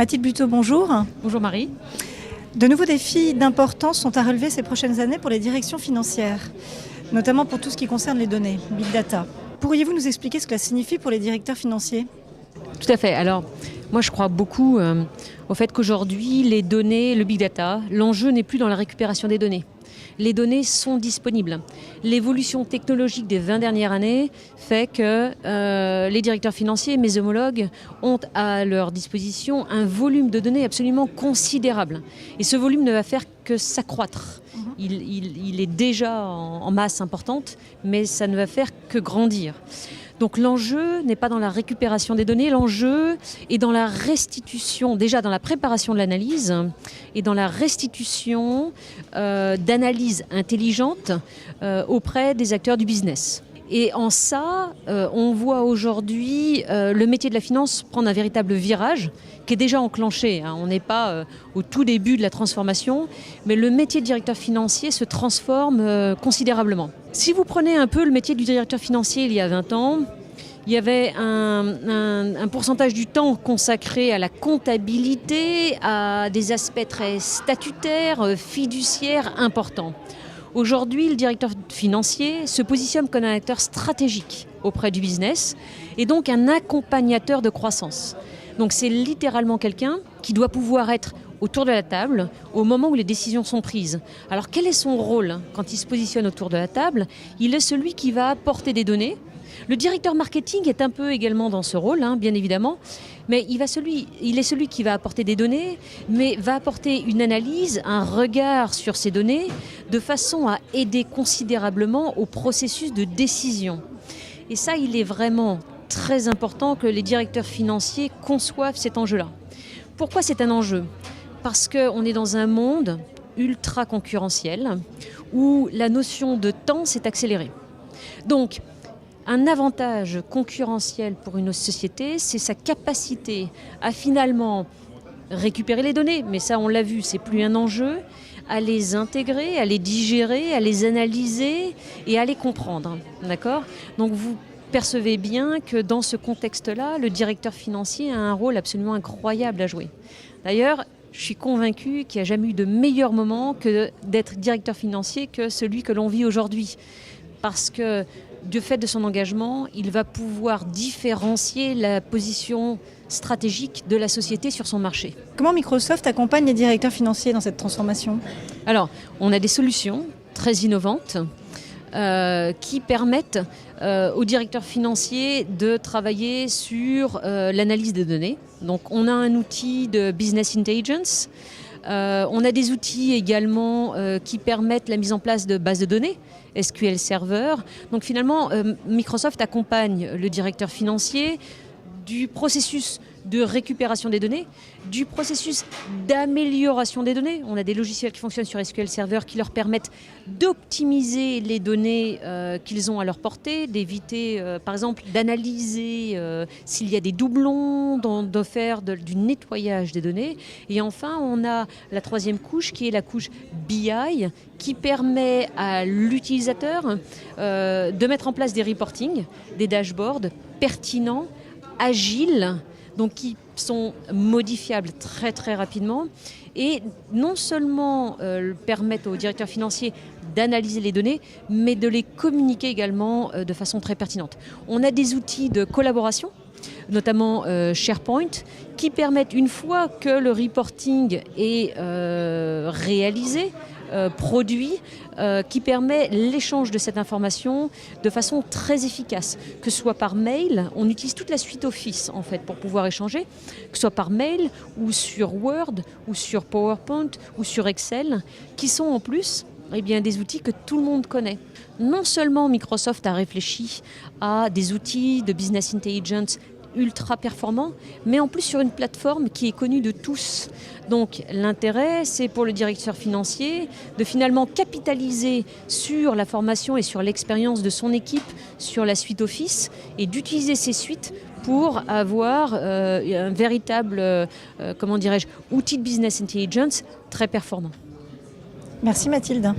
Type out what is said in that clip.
Mathilde Buteau, bonjour. Bonjour Marie. De nouveaux défis d'importance sont à relever ces prochaines années pour les directions financières, notamment pour tout ce qui concerne les données, Big Data. Pourriez-vous nous expliquer ce que cela signifie pour les directeurs financiers ? Tout à fait. Alors, moi je crois beaucoup au fait qu'aujourd'hui, les données, le Big Data, l'enjeu n'est plus dans la récupération des données. Les données sont disponibles. L'évolution technologique des 20 dernières années fait que les directeurs financiers, mes homologues, ont à leur disposition un volume de données absolument considérable. Et ce volume ne va faire que s'accroître. Il est déjà en masse importante, mais ça ne va faire que grandir. Donc l'enjeu n'est pas dans la récupération des données, l'enjeu est dans la restitution, déjà dans la préparation de l'analyse et dans la restitution d'analyses intelligentes auprès des acteurs du business. Et en ça, on voit aujourd'hui le métier de la finance prendre un véritable virage qui est déjà enclenché. On n'est pas au tout début de la transformation, mais le métier de directeur financier se transforme considérablement. Si vous prenez un peu le métier du directeur financier il y a 20 ans, il y avait un pourcentage du temps consacré à la comptabilité, à des aspects très statutaires, fiduciaires importants. Aujourd'hui, le directeur financier se positionne comme un acteur stratégique auprès du business et donc un accompagnateur de croissance. Donc c'est littéralement quelqu'un qui doit pouvoir être autour de la table au moment où les décisions sont prises. Alors quel est son rôle quand il se positionne autour de la table ? Il est celui qui va apporter des données. Le directeur marketing est un peu également dans ce rôle, bien évidemment, mais il est celui qui va apporter des données, mais va apporter une analyse, un regard sur ces données, de façon à aider considérablement au processus de décision. Et ça, il est vraiment très important que les directeurs financiers conçoivent cet enjeu-là. Pourquoi c'est un enjeu ? Parce qu'on est dans un monde ultra concurrentiel où la notion de temps s'est accélérée. Donc, un avantage concurrentiel pour une société, c'est sa capacité à finalement récupérer les données, mais ça on l'a vu, c'est plus un enjeu, à les intégrer, à les digérer, à les analyser et à les comprendre. D'accord ? Donc vous percevez bien que dans ce contexte-là, le directeur financier a un rôle absolument incroyable à jouer. D'ailleurs, je suis convaincue qu'il n'y a jamais eu de meilleur moment que d'être directeur financier que celui que l'on vit aujourd'hui. Parce que du fait de son engagement, il va pouvoir différencier la position stratégique de la société sur son marché. Comment Microsoft accompagne les directeurs financiers dans cette transformation ? Alors, on a des solutions très innovantes qui permettent aux directeurs financiers de travailler sur l'analyse des données. Donc, on a un outil de business intelligence. On a des outils également qui permettent la mise en place de bases de données, SQL Server. Donc finalement, Microsoft accompagne le directeur financier du processus de récupération des données, du processus d'amélioration des données. On a des logiciels qui fonctionnent sur SQL Server qui leur permettent d'optimiser les données qu'ils ont à leur portée, d'éviter, par exemple, d'analyser s'il y a des doublons, de faire du nettoyage des données. Et enfin, on a la troisième couche qui est la couche BI qui permet à l'utilisateur de mettre en place des reportings, des dashboards pertinents, agiles, donc qui sont modifiables très très rapidement et non seulement permettent aux directeurs financiers d'analyser les données, mais de les communiquer également de façon très pertinente. On a des outils de collaboration, notamment SharePoint, qui permettent, une fois que le reporting est réalisé, produit, qui permet l'échange de cette information de façon très efficace, que ce soit par mail, on utilise toute la suite Office en fait pour pouvoir échanger, que ce soit par mail ou sur Word ou sur PowerPoint ou sur Excel, qui sont en plus des outils que tout le monde connaît. Non seulement Microsoft a réfléchi à des outils de business intelligence ultra performant, mais en plus sur une plateforme qui est connue de tous. Donc l'intérêt, c'est pour le directeur financier de finalement capitaliser sur la formation et sur l'expérience de son équipe sur la suite Office et d'utiliser ces suites pour avoir un véritable outil de business intelligence très performant. Merci Mathilde.